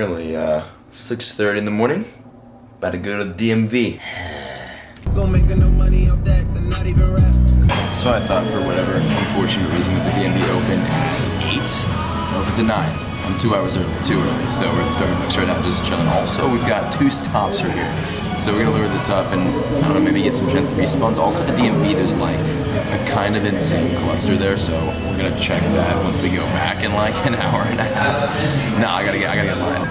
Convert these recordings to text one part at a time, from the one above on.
Currently 6:30 in the morning. About to go to the DMV. So I thought for whatever unfortunate reason that the DMV opened at 8. Well, if it's at 9, I'm 2 hours early, too early. So we're at Starbucks right now, just chilling. Also, we've got 2 stops right here. So we're gonna lure this up and, I don't know, maybe get some Gen 3 spawns. Also the DMV, there's like a kind of insane cluster there, so we're gonna check that once we go back in like an hour and a half. Nah, I gotta get in line.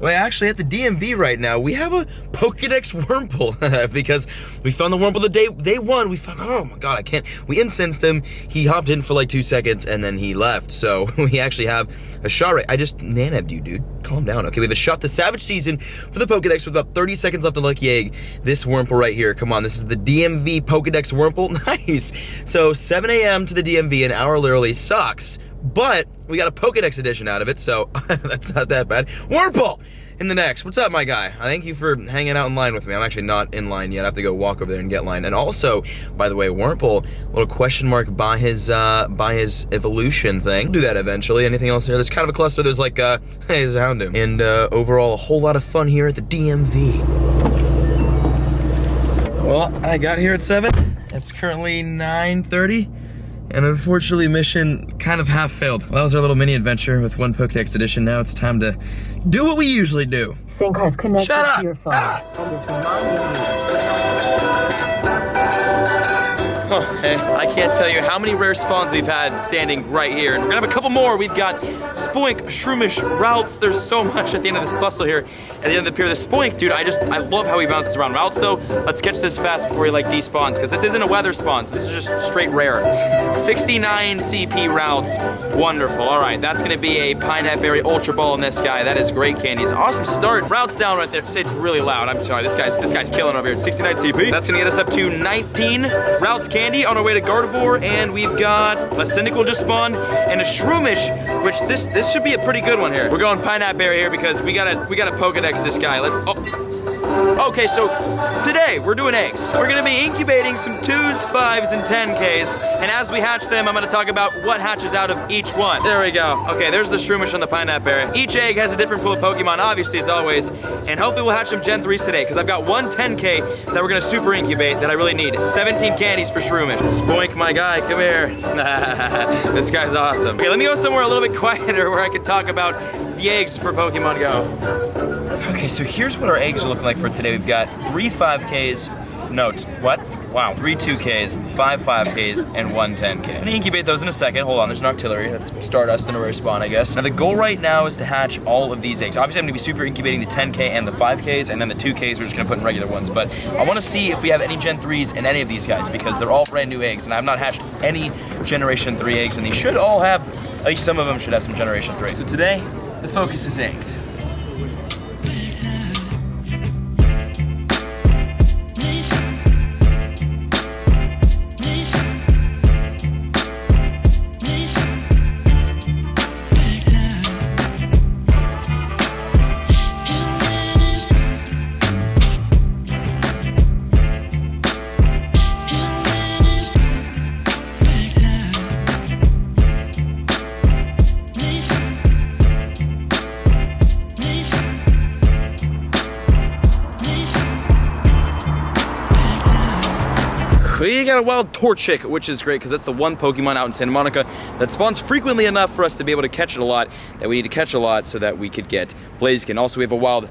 Well, actually, at the DMV right now, we have a Pokedex Wurmple because we found the Wurmple the day one. We found, oh my god, I can't. We incensed him. He hopped in for like 2 seconds and then he left. So we actually have a shot right. I just nanabbed you, dude. Calm down. Okay, we have a shot to Savage Season for the Pokedex with about 30 seconds left on Lucky Egg. This Wurmple right here. Come on, this is the DMV Pokedex Wurmple. Nice. So 7 a.m. to the DMV, an hour literally sucks. But we got a Pokedex edition out of it, so that's not that bad. Wurmple in the next. What's up, my guy? Thank you for hanging out in line with me. I'm actually not in line yet. I have to go walk over there and get line. And also, by the way, Wurmple, little question mark by his evolution thing. We'll do that eventually. Anything else here? There's kind of a cluster. There's like, hey, there's a Houndoom. And overall, a whole lot of fun here at the DMV. Well, I got here at 7. It's currently 9:30. And unfortunately, mission kind of half failed. Well, that was our little mini adventure with one Pokedex edition. Now it's time to do what we usually do. Sync has connected Shut up. to your phone. And is Oh, hey, I can't tell you how many rare spawns we've had standing right here. And we're gonna have a couple more. We've got Spoink, Shroomish, Routes. There's so much at the end of this cluster here. At the end of the pier, the Spoink, dude, I love how he bounces around. Routes though, let's catch this fast before he like despawns, because this isn't a weather spawn, so this is just straight rare. 69 CP Routes, wonderful. All right, that's gonna be a Pineapple Berry Ultra Ball in this guy. That is great candies. Awesome start. Routes down right there. It's really loud. I'm sorry, this guy's killing over here. 69 CP. That's gonna get us up to 19 Routes candy on our way to Gardevoir, and we've got a Cynical just spawned and a Shroomish, which this should be a pretty good one here. We're going Pineapple Berry here because we gotta Pokedex this guy. Okay, so today we're doing eggs. We're gonna be incubating some 2s, 5s, and 10Ks, and as we hatch them, I'm gonna talk about what hatches out of each one. There we go. Okay, there's the Shroomish on the Pineapple Berry. Each egg has a different pool of Pokemon, obviously, as always, and hopefully we'll hatch some Gen 3s today, because I've got one 10K that we're gonna super incubate that I really need. 17 candies for Shroomish. Spoink, my guy, come here. This guy's awesome. Okay, let me go somewhere a little bit quieter where I can talk about the eggs for Pokemon Go. Okay, so here's what our eggs are looking like for today. We've got 3 5Ks, no, what? Wow, 3 2Ks, 5 5Ks, and 1 10K. I'm gonna incubate those in a second. Hold on, there's an Octillery. That's Stardust in a rare spawn, I guess. Now the goal right now is to hatch all of these eggs. Obviously I'm gonna be super incubating the 10K and the 5Ks, and then the 2Ks we're just gonna put in regular ones. But I wanna see if we have any Gen 3s in any of these guys, because they're all brand new eggs, and I've not hatched any Generation 3 eggs, and these should all have, at least some of them should have some Generation 3. So today, the focus is eggs. We got a wild Torchic, which is great because that's the one Pokemon out in Santa Monica that spawns frequently enough for us to be able to catch it a lot, that we need to catch a lot so that we could get Blaziken. Also, we have a wild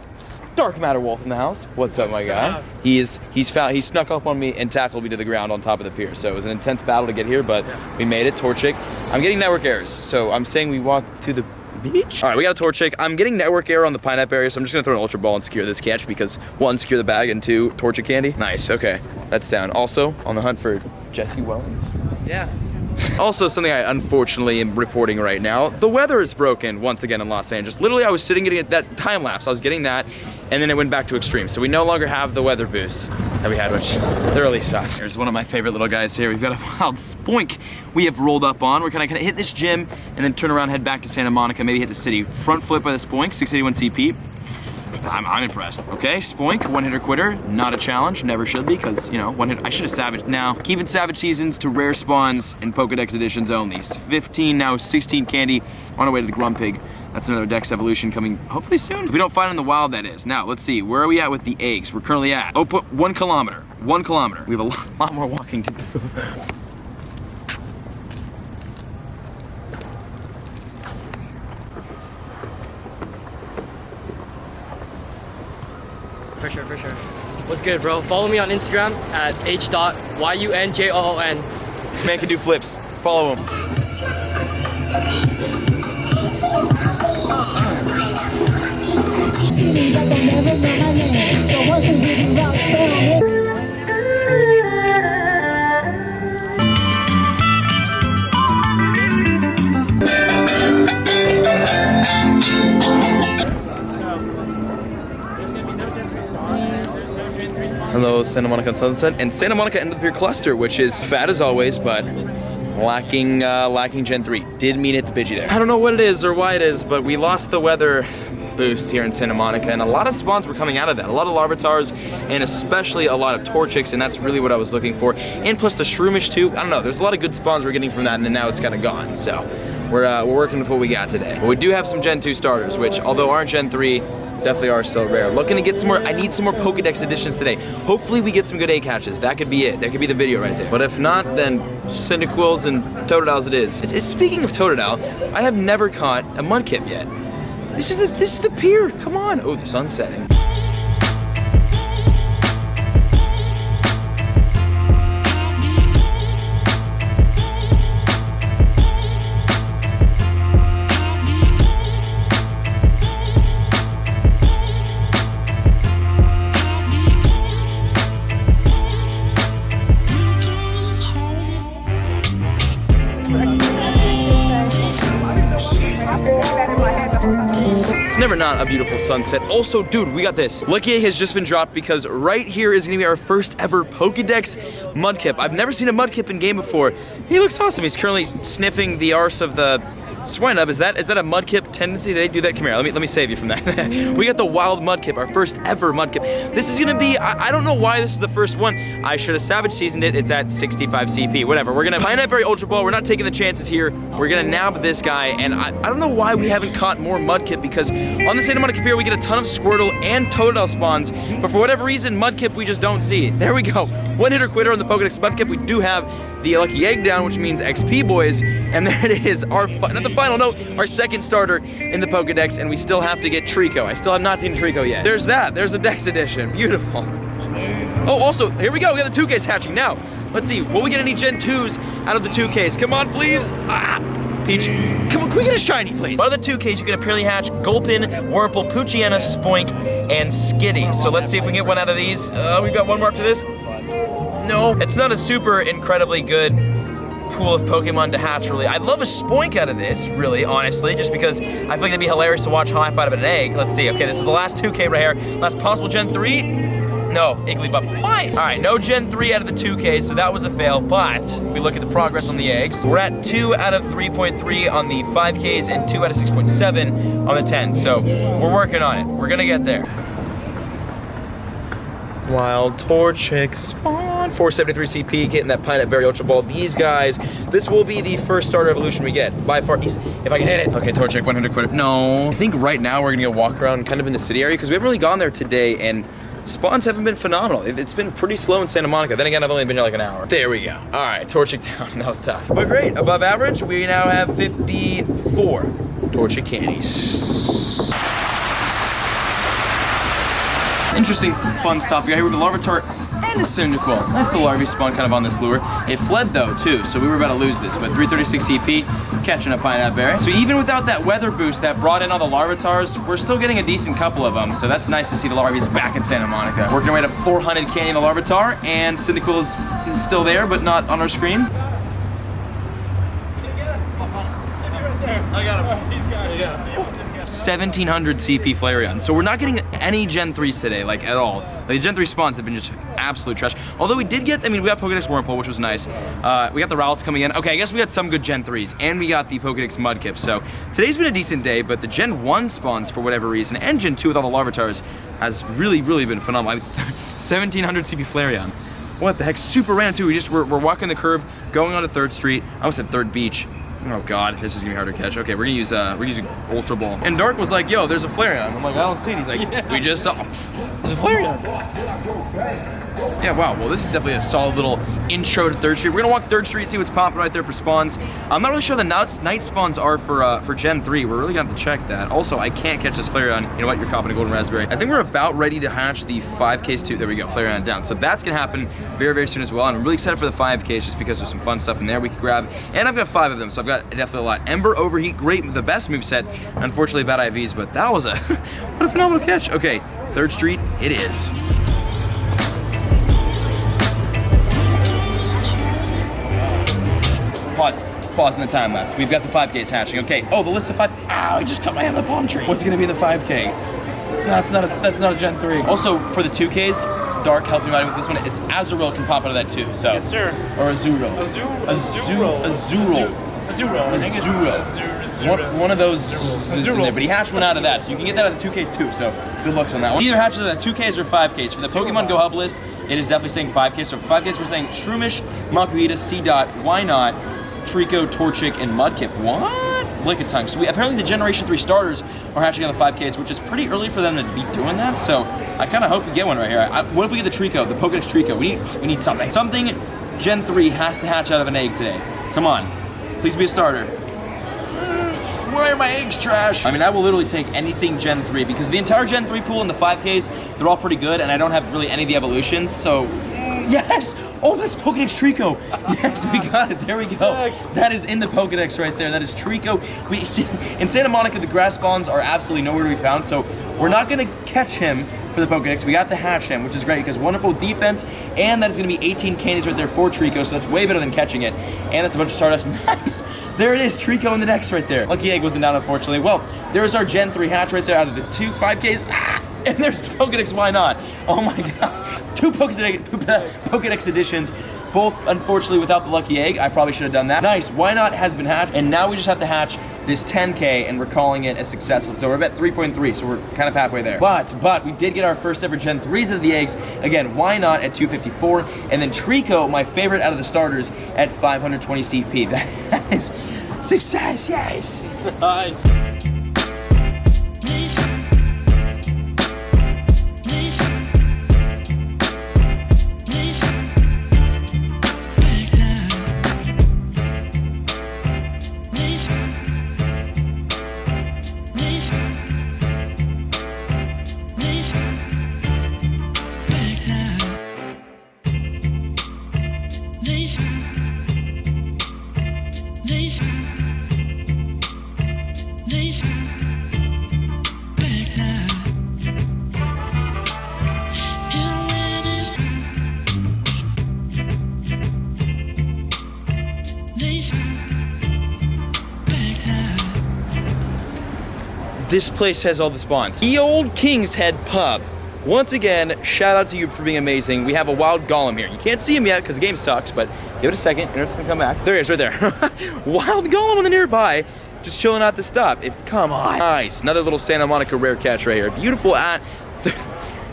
Dark Matter Wolf in the house. What's up, my guy? He snuck up on me and tackled me to the ground on top of the pier. So it was an intense battle to get here, but we made it. Torchic. I'm getting network errors, so I'm saying we walk to the beach. All right, we got a Torchic. I'm getting network error on the Pineapple Berry, so I'm just gonna throw an Ultra Ball and secure this catch because 1, secure the bag, and 2, Torchic candy. Nice, okay, that's down. Also, on the hunt for Jesse Wellens. Yeah. Also, something I unfortunately am reporting right now, the weather is broken once again in Los Angeles. Literally, I was sitting getting that time lapse. I was getting that, and then it went back to extreme. So we no longer have the weather boost that we had, which thoroughly sucks. Here's one of my favorite little guys here. We've got a wild Spoink we have rolled up on. We're gonna hit this gym and then turn around, head back to Santa Monica, maybe hit the city. Front flip by the Spoink, 681 CP. I'm impressed. Okay, Spoink, one-hitter quitter, not a challenge, never should be, because, you know, one-hit, I should have Savage. Now, keeping Savage Seasons to rare spawns and Pokedex editions only. 15, now 16 candy, on our way to the Grumpig. That's another Dex evolution coming hopefully soon. If we don't find it in the wild, that is. Now, let's see, where are we at with the eggs? We're currently at, 1 kilometer. 1 kilometer. We have a lot more walking to do. For sure, for sure. What's good, bro? Follow me on Instagram at h.yunjoon. This man can do flips. Follow him. Hello, Santa Monica and Sunset, and Santa Monica end of the pier cluster, which is fat as always, but lacking Gen 3. Did mean it the Pidgey there. I don't know what it is or why it is, but we lost the weather boost here in Santa Monica, and a lot of spawns were coming out of that. A lot of Larvitars, and especially a lot of Torchics, and that's really what I was looking for. And plus the Shroomish too. I don't know, there's a lot of good spawns we're getting from that, and then now it's kind of gone. So we're working with what we got today. But we do have some Gen 2 starters, which although aren't Gen 3, definitely are still rare. Looking to get some more, I need some more Pokedex editions today. Hopefully we get some good A catches. That could be it. That could be the video right there. But if not, then Cyndaquils and Totodiles it is. Speaking of Totodile, I have never caught a Mudkip yet. This is the pier, come on. Oh, the sun's setting. It's never not a beautiful sunset. Also, dude, we got this. Lucky has just been dropped because right here is gonna be our first ever Pokedex Mudkip. I've never seen a Mudkip in game before. He looks awesome. He's currently sniffing the arse of the Swinub. Is that a Mudkip tendency? They do that? Come here, let me save you from that. We got the wild Mudkip, our first ever Mudkip. This is gonna be, I don't know why this is the first one. I should have Savage Seasoned it. It's at 65 CP, whatever. We're gonna Pineapple Berry Ultra Ball. We're not taking the chances here. We're gonna nab this guy, and I don't know why we haven't caught more Mudkip, because on the Santa Monica Pier we get a ton of Squirtle and Totodile spawns, but for whatever reason, Mudkip we just don't see. There we go. One hitter quitter on the Pokedex Mudkip. We do have the Lucky Egg down, which means XP boys, and there it is, our, not the final note, our second starter in the Pokedex, and we still have to get Treecko. I still have not seen Treecko yet. There's that, there's a Dex edition, beautiful. Oh, also, here we go, we got the 2Ks hatching. Now, let's see, will we get any Gen 2s out of the 2Ks? Come on, please. Peach, come on, can we get a shiny, please? Out of the 2Ks, you can apparently hatch Gulpin, Wurmple, Poochyena, Spoink, and Skitty. So let's see if we can get one out of these. We've got one more after this. No, it's not a super incredibly good pool of Pokemon to hatch, really. I'd love a Spoink out of this, really, honestly, just because I feel like that'd be hilarious to watch hop out of an egg. Let's see, okay, this is the last 2K right here. Last possible Gen 3. No, Igglybuff. Why? All right, no Gen 3 out of the 2K, so that was a fail, but if we look at the progress on the eggs, we're at 2 out of 3.3 on the 5Ks and 2 out of 6.7 on the 10, so we're working on it. We're gonna get there. Wild Torchic spawn, 473 CP, getting that Pineapple Berry Ultra Ball. These guys, this will be the first starter evolution we get, by far, if I can hit it. Okay, Torchic, 100 quit. No. I think right now we're gonna go walk around kind of in the city area, because we haven't really gone there today, and spawns haven't been phenomenal. It's been pretty slow in Santa Monica. Then again, I've only been here like an hour. There we go. All right, Torchic down, that was tough. But great, above average, we now have 54 Torchic candies. Interesting, fun stuff. We got here with the Larvitar and a Cyndaquil. Nice little Larvae spawn kind of on this lure. It fled though too, so we were about to lose this, but 336 CP, catching a Pineapple Berry. So even without that weather boost that brought in all the Larvitars, we're still getting a decent couple of them, so that's nice to see the Larvies back in Santa Monica. Working our way to 400 candy in the Larvitar, and Cyndaquil is still there, but not on our screen. I got him. He's got it. Yeah. 1700 CP Flareon. So we're not getting any Gen 3s today, like at all. Like, the Gen 3 spawns have been just absolute trash. Although we did get, I mean, we got Pokedex Wurmple, which was nice. We got the Rowlets coming in. Okay, I guess we got some good Gen 3s, and we got the Pokedex Mudkip. So today's been a decent day, but the Gen 1 spawns, for whatever reason, and Gen 2 with all the Larvatars, has really, really been phenomenal. I mean, 1700 CP Flareon. What the heck? Super random too. We're walking the curve, going onto 3rd Street. I almost said 3rd Beach. Oh god, this is gonna be hard to catch. Okay, we're using Ultra Ball. And Dark was like, yo, there's a Flareon. I'm like, I don't see it. He's like, yeah. We just saw, there's a Flareon. Yeah, wow, well this is definitely a solid little intro to 3rd Street. We're gonna walk 3rd Street, see what's popping right there for spawns. I'm not really sure the night spawns are for Gen 3. We're really gonna have to check that. Also, I can't catch this Flareon. You know what, you're copping a Golden Raspberry. I think we're about ready to hatch the 5Ks too. There we go, Flareon down. So that's gonna happen very, very soon as well. And I'm really excited for the 5Ks just because there's some fun stuff in there we can grab. And I've got 5 of them, so I've got definitely a lot. Ember, Overheat, great, the best moveset. Unfortunately, bad IVs, but that was what a phenomenal catch. Okay, 3rd Street, it is. Pause in the time lapse. We've got the 5Ks hatching. Okay. Oh, the list of 5. Ow! I just cut my hand on the palm tree. What's gonna be in the 5K? That's not a Gen 3. Also, for the 2Ks, Dark helped me out with this one. It's Azurill can pop out of that too. So. Yes, sir. Or Azurill. Azurill. One of those is in there, but he hatched one out of that, so you can get that out of the 2Ks too. So good luck on that one. Either hatches out of the 2Ks or 5Ks. For the Pokemon Go Hub list, it is definitely saying 5Ks. So for 5Ks, we're saying Shroomish, Makuhita, C-Dot, Why Not, Treecko, Torchic, and Mudkip. What? Lickitung. So apparently the Generation 3 starters are hatching on the 5Ks, which is pretty early for them to be doing that, so I kind of hope we get one right here. What if we get the Treecko, the Pokedex Treecko? We need something. Something Gen 3 has to hatch out of an egg today. Come on. Please be a starter. Why are my eggs trash? I mean, I will literally take anything Gen 3 because the entire Gen 3 pool and the 5Ks, they're all pretty good, and I don't have really any of the evolutions, so yes! Oh, that's Pokedex Treecko. Yes, we got it. There we go. That is in the Pokedex right there. That is Treecko. We see in Santa Monica, the grass spawns are absolutely nowhere to be found, so we're not gonna catch him for the Pokedex. We got to hatch him, which is great because wonderful defense, and that is gonna be 18 candies right there for Treecko, so that's way better than catching it. And that's a bunch of Stardust. Nice. There it is, Treecko in the Dex right there. Lucky Egg wasn't down, unfortunately. Well, there's our Gen 3 hatch right there out of the 2 5Ks. And there's Pokedex, Why Not? Oh my god. 2 Pokedex editions, both unfortunately without the Lucky Egg. I probably should have done that. Nice, Why Not has been hatched, and now we just have to hatch this 10K, and we're calling it a successful. So we're at 3.3, so we're kind of halfway there. But we did get our first ever Gen 3s of the eggs. Again, Why Not at 254, and then Treecko, my favorite out of the starters, at 520 CP. That is success, yes. Nice. This place has all the spawns. The Old King's Head Pub. Once again, shout out to you for being amazing. We have a wild golem here. You can't see him yet because the game sucks, but give it a second. Internet's gonna come back. There he is, right there. Wild golem on the nearby, just chilling out the stop. Come on. Nice, another little Santa Monica rare catch right here. Beautiful at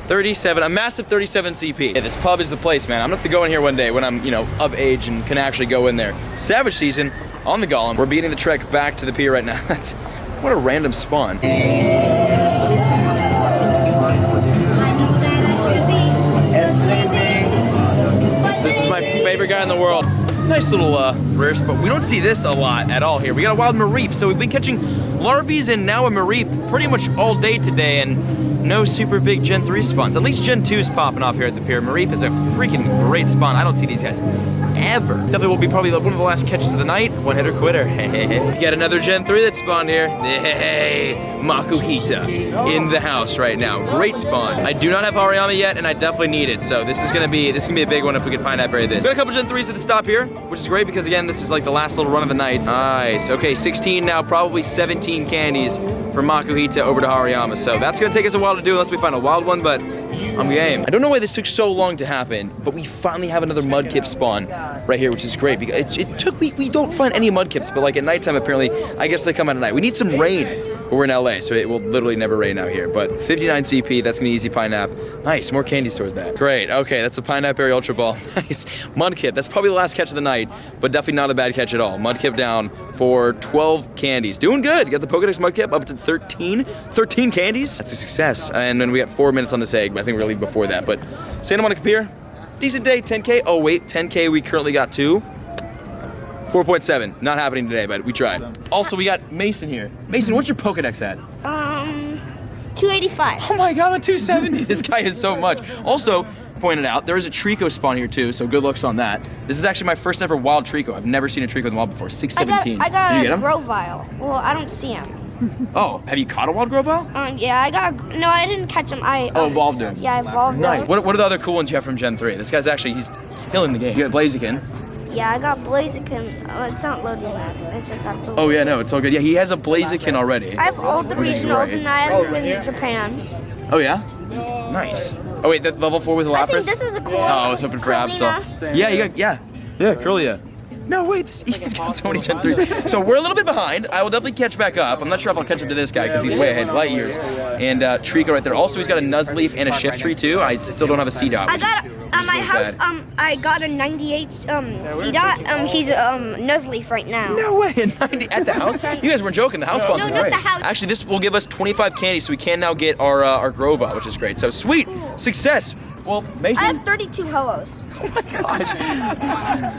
37, a massive 37 CP. Yeah, this pub is the place, man. I'm gonna have to go in here one day when I'm, of age and can actually go in there. Savage season on the golem. We're beginning the trek back to the pier right now. What a random spawn. This is my favorite guy in the world. Nice little rare spot. We don't see this a lot at all here. We got a wild Mareep, so we've been catching Larvies and now a Mareep pretty much all day today, and no super big Gen 3 spawns. At least Gen 2 is popping off here at the pier. Mareep is a freaking great spawn. I don't see these guys ever. Definitely will be probably one of the last catches of the night. One hitter quitter. Get another Gen 3 that spawned here. Hey, Makuhita in the house right now. Great spawn. I do not have Hariyama yet, and I definitely need it. So this is gonna be a big one if we can find that berry this. Got a couple Gen 3s at the stop here, which is great because again, this is like the last little run of the night. Nice. Okay, 16 now, probably 17 candies from Makuhita over to Hariyama. So that's gonna take us a while to do unless we find a wild one, but I'm game. I don't know why this took so long to happen, but we finally have another Mudkip spawn right here, which is great because it took, we don't find any Mudkips, but like at nighttime apparently, I guess they come out at night. We need some rain, but we're in LA, so it will literally never rain out here. But 59 CP, that's gonna be easy pineapple. Nice, more candy towards that. Great, okay, that's a pineapple berry ultra ball. Nice. Mudkip, that's probably the last catch of the night, but definitely not a bad catch at all. Mudkip down for 12 candies. Doing good. You got the Pokedex Mudkip up to 13 candies. That's a success. And then we got 4 minutes on this egg, but I think we're leaving before that. But Santa Monica Pier, decent day, 10K. Oh wait, 10K we currently got 4.7. Not happening today, but we tried. Also, we got Mason here. Mason, what's your Pokedex at? 285. Oh my god, I'm at 270. This guy is so much. Also, pointed out, there is a Treecko spawn here too, so good looks on that. This is actually my first ever wild Treecko. I've never seen a Treecko in the wild before. 617. I got Did you get a him? Grovile. Well, I don't see him. Oh, have you caught a wild Grovile? Yeah, no, I didn't catch him. Evolved him. Yeah, I evolved Nice. him. What are the other cool ones you have from Gen 3? This guy's actually, he's killing the game. You got Blaziken. Yeah, I got Blaziken. It's not loading that. It's just absolutely. Oh yeah, no, it's all good. Yeah, he has a Blaziken already. I have all the Which is regionals great. and I haven't been to Japan. Oh yeah? Nice. Oh wait, that level 4 with Lapras? I think this is a cool. Oh, I was hoping for Absol. Yeah, you got, yeah, Curlia. No, wait, he's got so many Gen 3. So we're a little bit behind. I will definitely catch back up. I'm not sure if I'll catch up to this guy because he's way ahead, light years. And Treecko right there. Also, he's got a Nuzleaf and a Shift Tree too. I still don't have a C-Dot. I got at my house. I got a 98 C-Dot. He's Nuzleaf right now. No way, 90 at the house? You guys weren't joking. The house spawns No, are not great. the house. Actually, this will give us 25 candy, so we can now get our Grova, which is great. So sweet, success. Well, Mason. I have 32 hellos. Oh my gosh.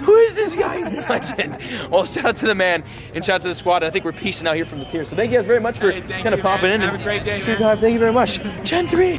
Who is this guy? Legend. Well, shout out to the man and shout out to the squad. I think we're peacing out here from the pier. So thank you guys very much for kind of popping in. Have a great day, man. Thank you very much. Gen 3.